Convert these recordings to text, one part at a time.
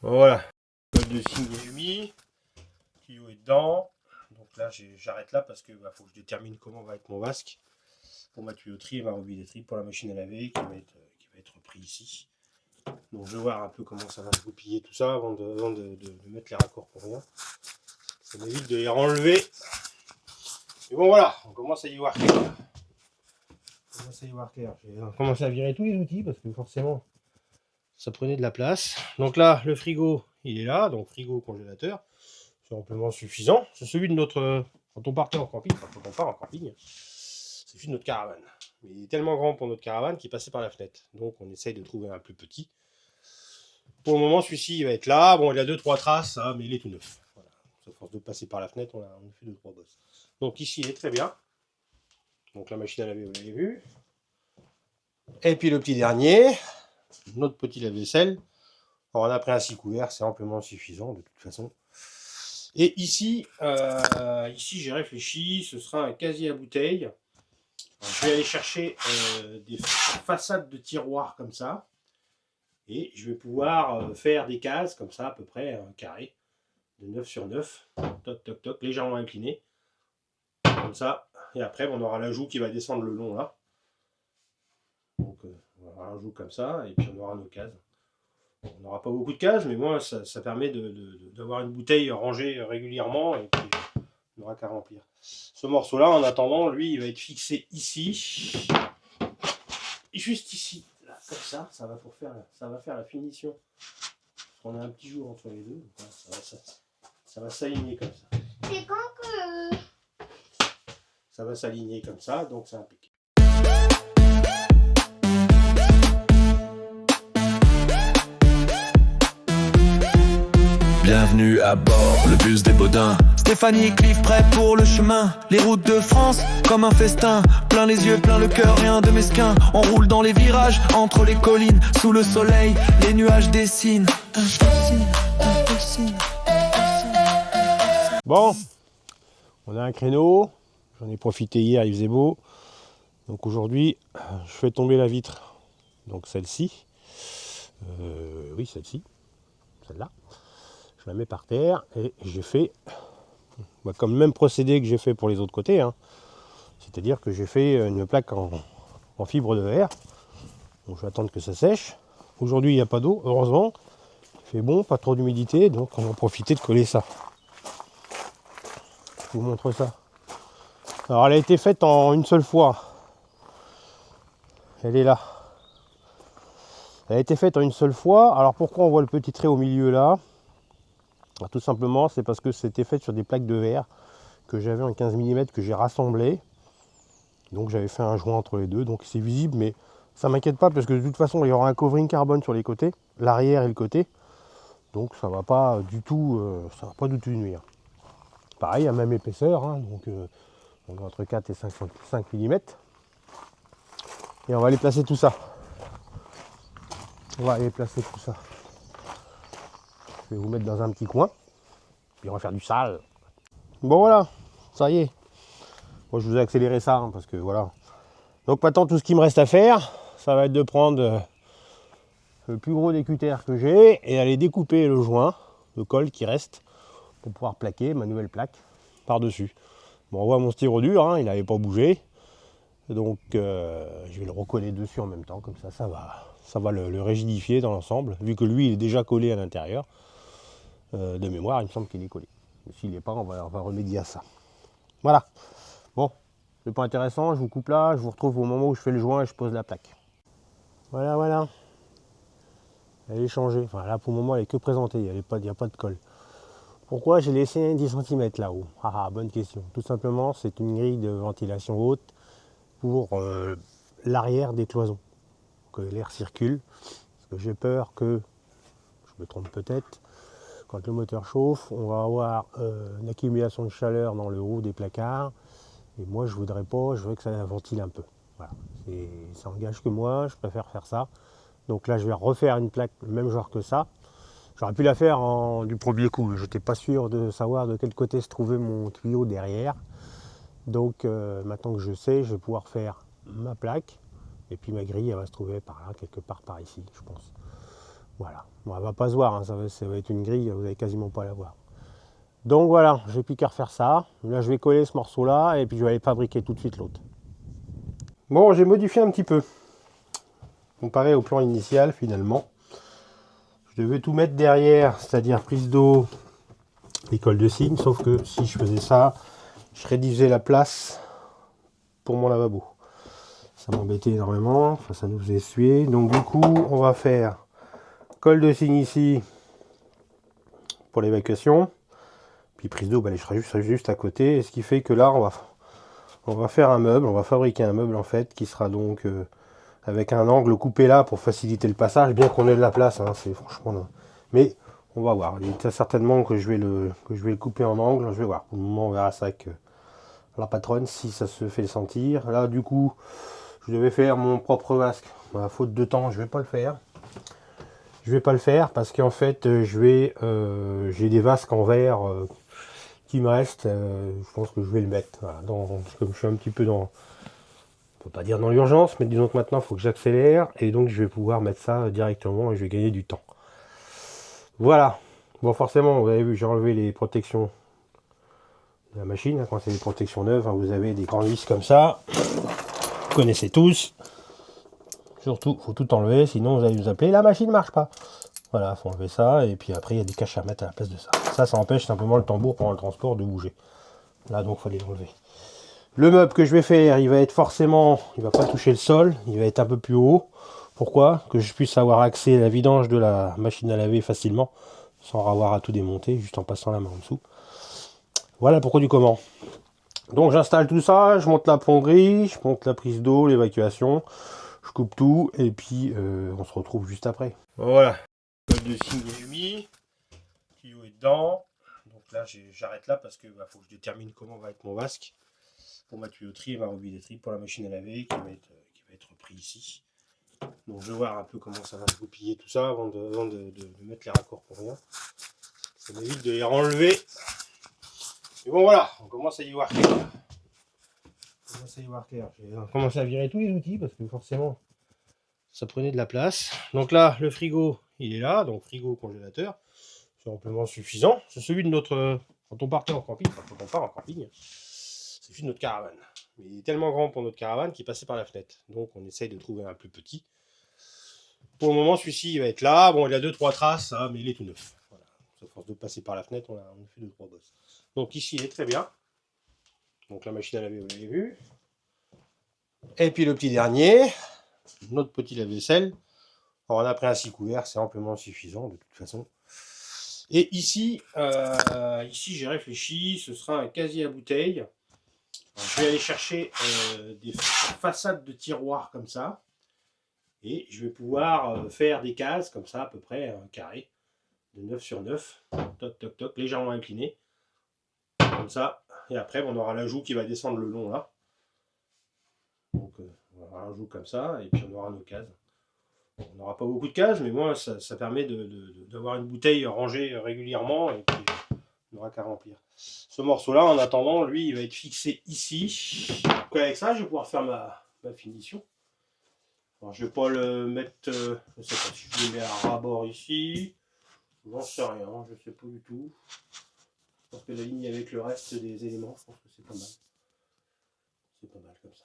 Voilà, code de signe est mis, le tuyau est dedans. Donc là, j'arrête là parce que faut que je détermine comment va être mon vasque pour ma tuyauterie et ma robinetterie pour la machine à laver qui va être pris ici. Donc je vais voir un peu comment ça va se goupiller tout ça avant de mettre les raccords pour rien. Ça m'évite de les renlever. Et bon voilà, on commence à y voir clair. J'ai commencé à virer tous les outils parce que forcément ça prenait de la place. Donc là, le frigo, il est là, donc frigo congélateur, c'est amplement suffisant. C'est celui de notre, quand on partait en camping, enfin quand on part en camping, c'est celui de notre caravane. Mais il est tellement grand pour notre caravane qu'il passait par la fenêtre. Donc on essaye de trouver un plus petit. Pour le moment, celui-ci il va être là. Bon, il a 2-3 traces, hein, mais il est tout neuf. Voilà. À force de passer par la fenêtre, on a fait 2-3 bosses. Donc ici, il est très bien. Donc la machine à laver, vous l'avez vu. Et puis le petit dernier, notre petit lave-vaisselle. On a pris un 6 couverts, c'est amplement suffisant de toute façon. Et ici, j'ai réfléchi, ce sera un casier à bouteilles. Je vais aller chercher des façades de tiroirs comme ça. Et je vais pouvoir faire des cases comme ça, à peu près un carré de 9 sur 9. Toc, toc, toc, légèrement incliné. Comme ça. Et après, on aura l'ajout qui va descendre le long là. Donc, on aura un joug comme ça. Et puis, on aura nos cases. On n'aura pas beaucoup de cases, mais moi, ça permet d'avoir une bouteille rangée régulièrement. Et puis, on n'aura qu'à remplir. Ce morceau-là, en attendant, lui, il va être fixé ici. Et juste ici. Là, comme ça, ça va faire la finition. On a un petit jour entre les deux. Voilà, ça va s'aligner comme ça. C'est quand que... Ça va s'aligner comme ça, donc c'est impeccable. Bienvenue à bord, le bus des Baudins. Stéphanie et Cliff prêts pour le chemin. Les routes de France, comme un festin. Plein les yeux, plein le cœur, rien de mesquin. On roule dans les virages, entre les collines. Sous le soleil, les nuages dessinent. Bon, on a un créneau. J'en ai profité hier, il faisait beau. Donc aujourd'hui, je fais tomber la vitre. Donc celle-ci. Oui, celle-ci. Celle-là. Je la mets par terre et j'ai fait comme le même procédé que j'ai fait pour les autres côtés. Hein. C'est-à-dire que j'ai fait une plaque en fibre de verre. Donc je vais attendre que ça sèche. Aujourd'hui, il n'y a pas d'eau, heureusement. Il fait bon, pas trop d'humidité, donc on va profiter de coller ça. Je vous montre ça. Alors elle a été faite en une seule fois. Elle est là. Elle a été faite en une seule fois. Alors pourquoi on voit le petit trait au milieu là? Alors, tout simplement, c'est parce que c'était fait sur des plaques de verre que j'avais en 15 mm que j'ai rassemblé. Donc j'avais fait un joint entre les deux, donc c'est visible, mais ça m'inquiète pas parce que de toute façon il y aura un covering carbone sur les côtés, l'arrière et le côté. Donc ça va pas du tout, nuire. Pareil, à même épaisseur, hein, donc on est entre 4 et 5 mm. Et on va aller placer tout ça. On va aller placer tout ça. Je vais vous mettre dans un petit coin. Puis on va faire du sale. Bon voilà, ça y est. Moi je vous ai accéléré ça hein, parce que voilà. Donc maintenant tout ce qui me reste à faire, ça va être de prendre le plus gros des cutters que j'ai et aller découper le joint, le col qui reste pour pouvoir plaquer ma nouvelle plaque par-dessus. Bon, on voit mon styro dur, hein, il n'avait pas bougé. Donc je vais le recoller dessus en même temps, comme ça va le rigidifier dans l'ensemble, vu que lui il est déjà collé à l'intérieur. De mémoire, il me semble qu'il est collé. S'il n'est pas, on va remédier à ça. Voilà. Bon, c'est pas intéressant, je vous coupe là, je vous retrouve au moment où je fais le joint et je pose la plaque. Voilà, voilà. Elle est changée. Enfin là pour le moment elle est que présentée, il n'y a pas de colle. Pourquoi j'ai laissé un 10 cm là-haut? Ah, bonne question. Tout simplement, c'est une grille de ventilation haute pour l'arrière des cloisons. Que l'air circule. Parce que j'ai peur que, je me trompe peut-être, quand le moteur chauffe, on va avoir une accumulation de chaleur dans le haut des placards. Et moi, je voudrais pas, je veux que ça ventile un peu. Voilà. Ça engage que moi, je préfère faire ça. Donc là, je vais refaire une plaque le même genre que ça. J'aurais pu la faire du premier coup. Je n'étais pas sûr de savoir de quel côté se trouvait mon tuyau derrière. Donc maintenant que je sais, je vais pouvoir faire ma plaque. Et puis ma grille, elle va se trouver par là, quelque part par ici, je pense. Voilà, bon, elle va pas se voir, hein, ça va être une grille, vous allez quasiment pas la voir. Donc voilà, j'ai plus qu'à refaire ça. Là, je vais coller ce morceau-là et puis je vais aller fabriquer tout de suite l'autre. Bon, j'ai modifié un petit peu, comparé au plan initial finalement. Je devais tout mettre derrière, c'est-à-dire prise d'eau et colle de cygne, sauf que si je faisais ça, je réduisais la place pour mon lavabo. Ça m'embêtait énormément, enfin, ça nous faisait suer. Donc du coup, on va faire colle de cygne ici pour l'évacuation. Puis prise d'eau, je serai juste à côté. Et ce qui fait que là, on va faire un meuble, on va fabriquer un meuble en fait, qui sera donc avec un angle coupé là pour faciliter le passage, bien qu'on ait de la place, hein, c'est franchement... Non. Mais on va voir, il est certainement que je vais le couper en angle, je vais voir. Pour le moment, on verra ça avec la patronne, si ça se fait sentir. Là, du coup, je devais faire mon propre vasque. Bah, faute de temps, je vais pas le faire. Je vais pas le faire parce qu'en fait, j'ai des vasques en verre qui me restent. Je pense que je vais le mettre. Voilà, comme je suis un petit peu dans... On peut pas dire dans l'urgence, mais disons que maintenant, il faut que j'accélère. Et donc, je vais pouvoir mettre ça directement et je vais gagner du temps. Voilà. Bon, forcément, vous avez vu, j'ai enlevé les protections de la machine. Hein, quand c'est des protections neuves, hein, vous avez des grandes vis comme ça. Vous connaissez tous. Surtout, faut tout enlever, sinon vous allez nous appeler, la machine ne marche pas. Voilà, faut enlever ça, et puis après il y a des caches à mettre à la place de ça. Ça empêche simplement le tambour pendant le transport de bouger. Là donc il fallait l'enlever. Le meuble que je vais faire, il va être forcément, il va pas toucher le sol, il va être un peu plus haut. Pourquoi? Que je puisse avoir accès à la vidange de la machine à laver facilement, sans avoir à tout démonter, juste en passant la main en dessous. Voilà pourquoi du comment. Donc j'installe tout ça, je monte la plomberie, je monte la prise d'eau, l'évacuation. Je coupe tout et puis on se retrouve juste après. Voilà, colle de cygne est mis, tuyau est dedans. Donc là j'arrête là parce que faut que je détermine comment va être mon vasque pour ma tuyauterie et ma robinetterie pour la machine à laver qui va être pris ici. Donc je vais voir un peu comment ça va se goupiller tout ça avant de mettre les raccords pour rien. Ça m'évite de les renlever. Et bon voilà, on commence à y voir clair. J'ai commencé à virer tous les outils parce que forcément ça prenait de la place. Donc là, le frigo, il est là, donc frigo congélateur, c'est amplement suffisant. C'est celui de notre... Quand on partait en camping, enfin quand on part en camping, c'est celui de notre caravane. Mais il est tellement grand pour notre caravane qu'il passait par la fenêtre. Donc on essaye de trouver un plus petit. Pour le moment, celui-ci, il va être là. Bon, il a 2-3 traces, hein, mais il est tout neuf. Voilà. À force de passer par la fenêtre, on a fait 2-3 bosses. Donc ici, il est très bien. Donc la machine à laver, vous l'avez vu. Et puis le petit dernier, notre petit lave-vaisselle. Alors on a pris un 6 couverts, c'est amplement suffisant de toute façon. Et ici, j'ai réfléchi, ce sera un casier à bouteilles. Alors, je vais aller chercher des façades de tiroirs comme ça. Et je vais pouvoir faire des cases comme ça, à peu près un carré de 9 sur 9. Toc, toc, toc, légèrement incliné. Comme ça. Et après, on aura l'ajout qui va descendre le long là. Donc on aura un joug comme ça, et puis on aura nos cases. On n'aura pas beaucoup de cases, mais moi ça permet d'avoir une bouteille rangée régulièrement, et puis on n'aura qu'à remplir. Ce morceau-là, en attendant, lui, il va être fixé ici. Donc avec ça, je vais pouvoir faire ma finition. Alors, je ne vais pas le mettre, je ne sais pas si je le mets à ras-bord ici. J'en sais rien, je ne sais pas du tout. Je pense que la ligne avec le reste des éléments, je pense que c'est pas mal. C'est pas mal comme ça.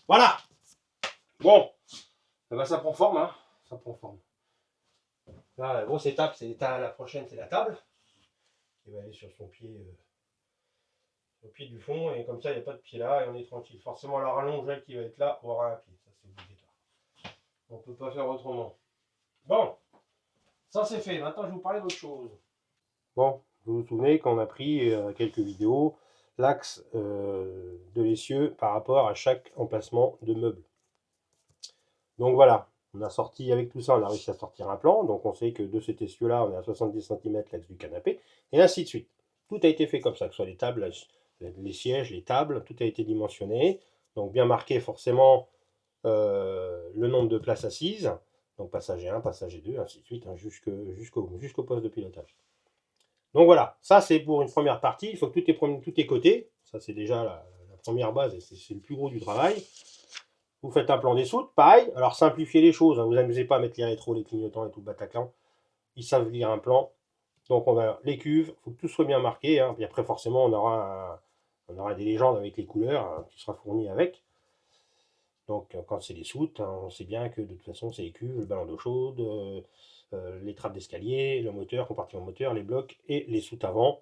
Voilà. Bon, ça prend forme, hein. Ça prend forme. Là, la grosse étape, c'est la prochaine, c'est la table qui va aller sur son pied, au pied du fond, et comme ça, il n'y a pas de pied là, et on est tranquille. Forcément, la rallonge qui va être là aura un pied, ça c'est obligatoire. On ne peut pas faire autrement. Bon, ça c'est fait. Maintenant, je vais vous parler d'autre chose. Bon, vous vous souvenez qu'on a pris quelques vidéos l'axe de l'essieu par rapport à chaque emplacement de meuble. Donc voilà, on a sorti avec tout ça, on a réussi à sortir un plan. Donc on sait que de cet essieu-là, on est à 70 cm l'axe du canapé, et ainsi de suite. Tout a été fait comme ça, que ce soit les tables, les sièges, les tables, tout a été dimensionné. Donc bien marqué forcément le nombre de places assises. Donc passager 1, passager 2, ainsi de suite, hein, jusqu'au poste de pilotage. Donc voilà, ça c'est pour une première partie. Il faut que tout est coté. Ça c'est déjà la première base, et c'est le plus gros du travail. Vous faites un plan des soutes, pareil. Alors simplifiez les choses, hein, vous amusez pas à mettre les rétros, les clignotants et tout le Bataclan. ils savent lire un plan. Donc on va les cuves, il faut que tout soit bien marqué, hein. Puis après forcément on aura des légendes avec les couleurs, hein, qui sera fourni avec. Donc quand c'est les soutes, hein, on sait bien que de toute façon c'est les cuves, le ballon d'eau chaude, les trappes d'escalier, le moteur, compartiment moteur, les blocs et les soutes avant,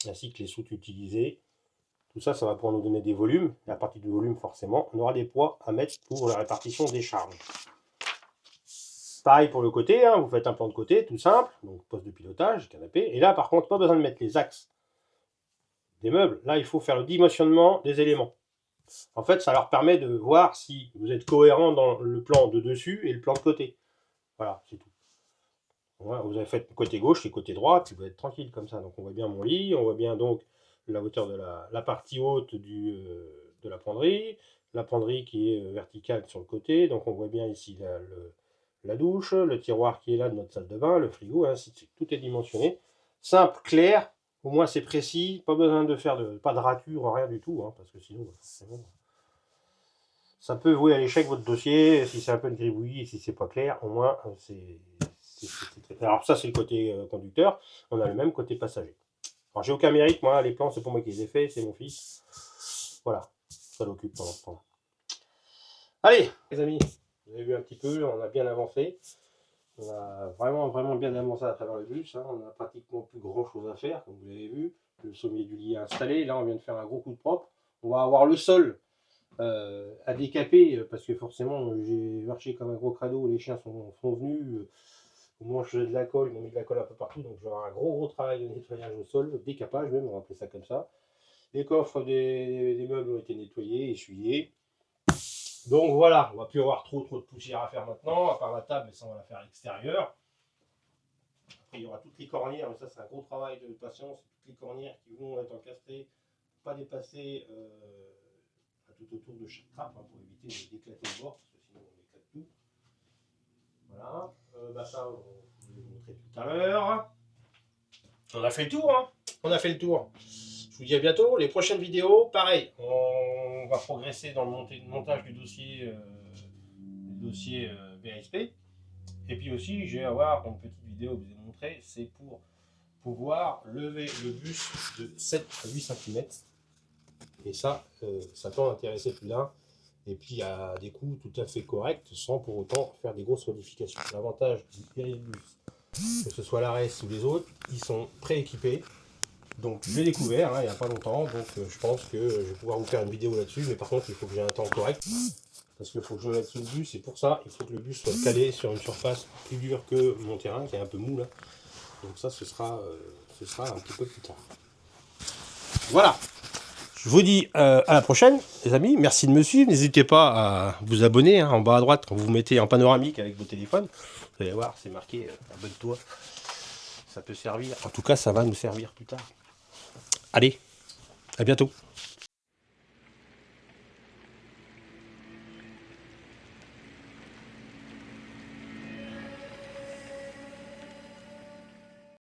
ainsi que les soutes utilisées. Tout ça, ça va pouvoir nous donner des volumes. Et à partir du volume, forcément, on aura des poids à mettre pour la répartition des charges. Pareil pour le côté, hein, vous faites un plan de côté, tout simple, donc poste de pilotage, canapé. Et là, par contre, pas besoin de mettre les axes des meubles. Là, il faut faire le dimensionnement des éléments. En fait, ça leur permet de voir si vous êtes cohérent dans le plan de dessus et le plan de côté. Voilà, c'est tout. Voilà, vous avez fait côté gauche et côté droit, puis vous êtes tranquille comme ça. Donc on voit bien mon lit, on voit bien donc la hauteur de la partie haute de la penderie qui est verticale sur le côté. Donc on voit bien ici la douche, le tiroir qui est là de notre salle de bain, le frigo, ainsi de suite. Tout est dimensionné. Simple, clair, au moins c'est précis, pas besoin de faire pas de rature, rien du tout, hein, parce que sinon, forcément, ça peut vouer à l'échec votre dossier, si c'est un peu de gribouillis et si c'est pas clair, au moins c'est très clair. Alors ça c'est le côté conducteur, on a le même côté passager. Alors j'ai aucun mérite, moi, les plans c'est pour moi qui les ai faits, c'est mon fils. Voilà, ça l'occupe pendant ce temps. Allez, les amis, vous avez vu un petit peu, on a bien avancé. On a vraiment bien avancé à travers le bus, hein. On n'a pratiquement plus grand chose à faire, comme vous l'avez vu. Le sommier du lit est installé, là on vient de faire un gros coup de propre. On va avoir le sol à décaper, parce que forcément j'ai marché comme un gros crado, les chiens sont venus, au moment où je faisais de la colle, ils m'ont mis de la colle un peu partout, donc je vais avoir un gros travail de nettoyage au sol, décapage même, on va appeler ça comme ça. Les coffres des meubles ont été nettoyés, essuyés. Donc voilà, on va plus avoir trop de poussière à faire maintenant, à part la table, mais ça on va la faire à l'extérieur. Après il y aura toutes les cornières, mais ça c'est un gros travail de patience, toutes les cornières qui vont être encastrées, pas dépasser tout autour de chaque trappe, hein, pour éviter d'éclater le bord, parce que sinon on éclate tout. Voilà, ça je vais vous montrer tout à l'heure. On a fait le tour, hein. On a fait le tour. Je vous dis à bientôt. Les prochaines vidéos, pareil, on va progresser dans le montage du dossier BASP. Et puis aussi, je vais avoir une petite vidéo que je vous ai montré, c'est pour pouvoir lever le bus de 7 à 8 cm. Et ça peut en intéresser plus d'un. Et puis à des coûts tout à fait corrects, sans pour autant faire des grosses modifications. L'avantage du Airbus, que ce soit l'Ares ou les autres, ils sont prééquipés. Donc je l'ai découvert, hein, il n'y a pas longtemps, donc je pense que je vais pouvoir vous faire une vidéo là-dessus, mais par contre il faut que j'ai un temps correct, parce qu'il faut que je me mette sous le bus, et pour ça il faut que le bus soit calé sur une surface plus dure que mon terrain, qui est un peu mou là. Donc ça ce sera un petit peu plus tard. Voilà, je vous dis à la prochaine les amis, merci de me suivre, n'hésitez pas à vous abonner, hein, en bas à droite, quand vous mettez en panoramique avec vos téléphones, vous allez voir, c'est marqué abonne-toi, ça peut servir, en tout cas ça va nous servir plus tard. Allez, à bientôt.